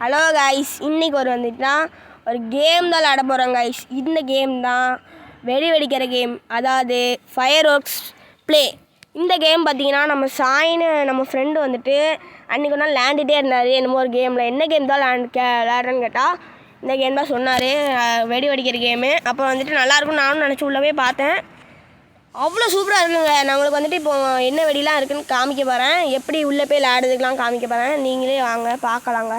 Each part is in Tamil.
ஹலோ கைஸ், இன்றைக்கி வந்துட்டுனா ஒரு கேம் தான் விளாட போகிறோம் கைஸ். இந்த கேம் தான் வெடி வெடிக்கிற கேம், அதாவது ஃபயர் ஒர்க்ஸ் ப்ளே. இந்த கேம் பார்த்தீங்கன்னா நம்ம ஃப்ரெண்டு வந்துட்டு அன்றைக்கி ஒரு நாள் விளாண்டுட்டே இருந்தார். என்னமோ ஒரு கேமில் என்ன கேம் தான் விளாட்றேன்னு கேட்டால் இந்த கேம் தான் சொன்னார், வெடி வெடிக்கிற கேமு. அப்போ வந்துட்டு நல்லாயிருக்கும் நானும் நினச்சி உள்ளவே பார்த்தேன். அவ்வளோ சூப்பராக இருக்குங்க. நம்மளுக்கு வந்துட்டு இப்போது என்ன வெடிலாம் இருக்குதுன்னு காமிக்க போகிறேன், எப்படி உள்ளே போய் விளையாடுறதுக்கெலாம் காமிக்க போகிறேன். நீங்களே வாங்க பார்க்கலாங்க.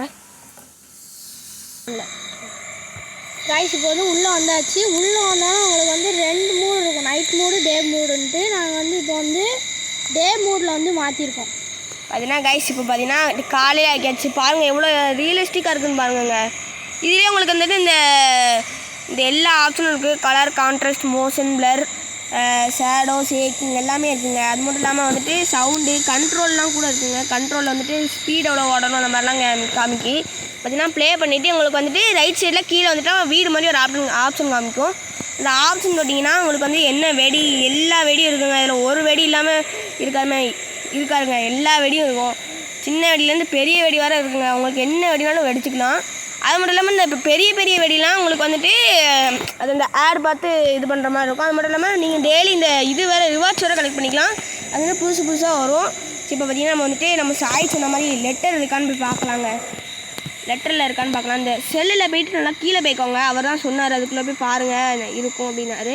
கைஸ் இப்போ உள்ளே வந்தாச்சு. உள்ளே வந்தாலும் உங்களுக்கு 2 மூடு இருக்கும், நைட் மூடு, டே மூடுன்ட்டு. நாங்கள் இப்போ டே மூடில் மாற்றிருக்கோம். பார்த்தீங்கன்னா கைஸ், இப்போ பார்த்தீங்கன்னா காலையில் ஆக்கியாச்சு. பாருங்கள் எவ்வளோ ரியலிஸ்டிக்காக இருக்குதுன்னு பாருங்கங்க. இதுலேயே உங்களுக்கு இந்த எல்லா ஆப்ஷனும் இருக்குது. Colour, contrast, motion, blur, shadow, shaking எல்லாமே இருக்குதுங்க. அது மட்டும் இல்லாமல் சவுண்டு கண்ட்ரோல்லாம் கூட இருக்குதுங்க. கண்ட்ரோலில் ஸ்பீட் எவ்வளோ ஓடணும் அந்த மாதிரிலாம் காமிக்கி. பார்த்தீங்கன்னா ப்ளே பண்ணிவிட்டு உங்களுக்கு ரைட் சைடில் கீழே வீடு மாதிரி ஒரு ஆப்ஷன் காமிக்கும். இந்த ஆப்ஷன் தொட்டிங்கன்னா உங்களுக்கு என்ன வெடி, எல்லா வெடியும் இருக்குங்க. இதில் ஒரு வெடி இல்லாமல் இருக்காருங்க. எல்லா வெடியும் இருக்கும். சின்ன வெடியிலேருந்து பெரிய வெடி வர இருக்குங்க. உங்களுக்கு என்ன வெடினாலும் வெடிச்சுக்கலாம். அது மட்டும் இல்லாமல் இந்த பெரிய பெரிய வெடிலாம் உங்களுக்கு அது இந்த ஆட் பார்த்து இது பண்ணுற மாதிரி இருக்கும். அது மட்டும் இல்லாமல் நீங்கள் டெய்லி இது வேறு ரிவார்ட்ஸ் வேறு கலெக்ட் பண்ணிக்கலாம். அது புதுசாக வரும். இப்போ பார்த்தீங்கன்னா நம்ம சாய் சொன்ன மாதிரி லெட்டர் இருக்கான்னு போய் பார்க்கலாங்க. லெட்டரில் இருக்கான்னு பார்க்கலாம். இந்த செல்லில் போய்ட்டு நல்லா கீழே போய்க்கோங்க. அவர் தான் சொன்னார், அதுக்குள்ளே போய் பாருங்கள் இருக்கும் அப்படின்னாரு.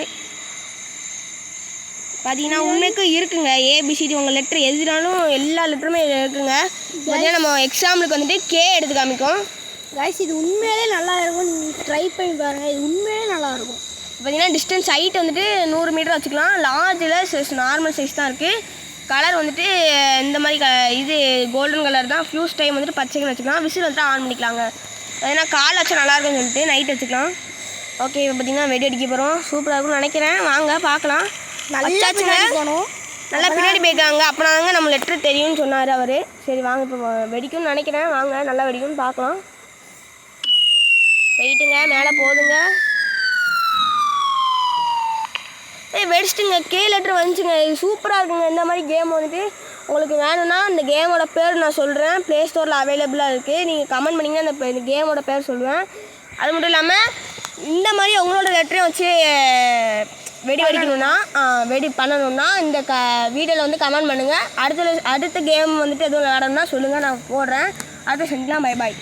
பார்த்தீங்கன்னா உண்மைக்கும் இருக்குங்க. ஏபிசிடி உங்கள் லெட்டர் எதுனாலும் எல்லா லெட்டருமே இருக்குங்க. பார்த்தீங்கன்னா நம்ம எக்ஸாம்பிளுக்கு கே எடுத்து காமிக்கும். கைஸ் இது உண்மையிலே நல்லா இருக்கும், ட்ரை பண்ணி பாருங்கள். இது உண்மையிலே நல்லாயிருக்கும். பார்த்தீங்கன்னா டிஸ்டன்ஸ் ஹைட் 100 மீட்டர் வச்சுக்கலாம். லார்ஜில் நார்மல் சைஸ் தான் இருக்குது. கலர் இந்த மாதிரி இது கோல்டன் கலர் தான். ஃபியூஸ் டைம் பச்சைக்குன்னு வச்சுக்கலாம். விசில் ஆன் பண்ணிக்கலாங்க. ஏன்னா கால் வச்சா நல்லாயிருக்குன்னு சொல்லிட்டு நைட் வச்சுக்கலாம். ஓகே, இப்போ பார்த்தீங்கன்னா வெடி அடிக்க போகிறோம். சூப்பராக இருக்கும்னு நினைக்கிறேன். வாங்க பார்க்கலாம். நல்லா போகணும், நல்லா பின்னாடி போய்க்காங்க. அப்படின்னாங்க நம்ம லெட்டர் தெரியும்னு சொன்னார் அவர். சரி வாங்க, இப்போ வெடிக்கும்னு நினைக்கிறேன். வாங்க நல்லா வெடிக்கும்னு பார்க்கலாம். போயிட்டுங்க, மேலே போதுங்க. வெடிச்சிட்டுங்க. கே லெட்டர் வந்துச்சுங்க. இது சூப்பராக இருக்குங்க. இந்த மாதிரி கேம் உங்களுக்கு வேணும்னா இந்த கேமோட பேர் நான் சொல்கிறேன். ப்ளே ஸ்டோரில் அவைலபிளாக இருக்குது. நீங்கள் கமெண்ட் பண்ணிங்கன்னா இந்த கேமோட பேர் சொல்லுவேன். அது மட்டும் இல்லாமல் இந்த மாதிரி உங்களோட லெட்டரையும் வச்சு வெடி பண்ணணுன்னா இந்த வீடியோவில் கமெண்ட் பண்ணுங்கள். அடுத்த கேம் எதுவும் விளையாடணும்னா சொல்லுங்கள், நான் போடுறேன். அடுத்த செஞ்சுக்கலாம். Bye bye.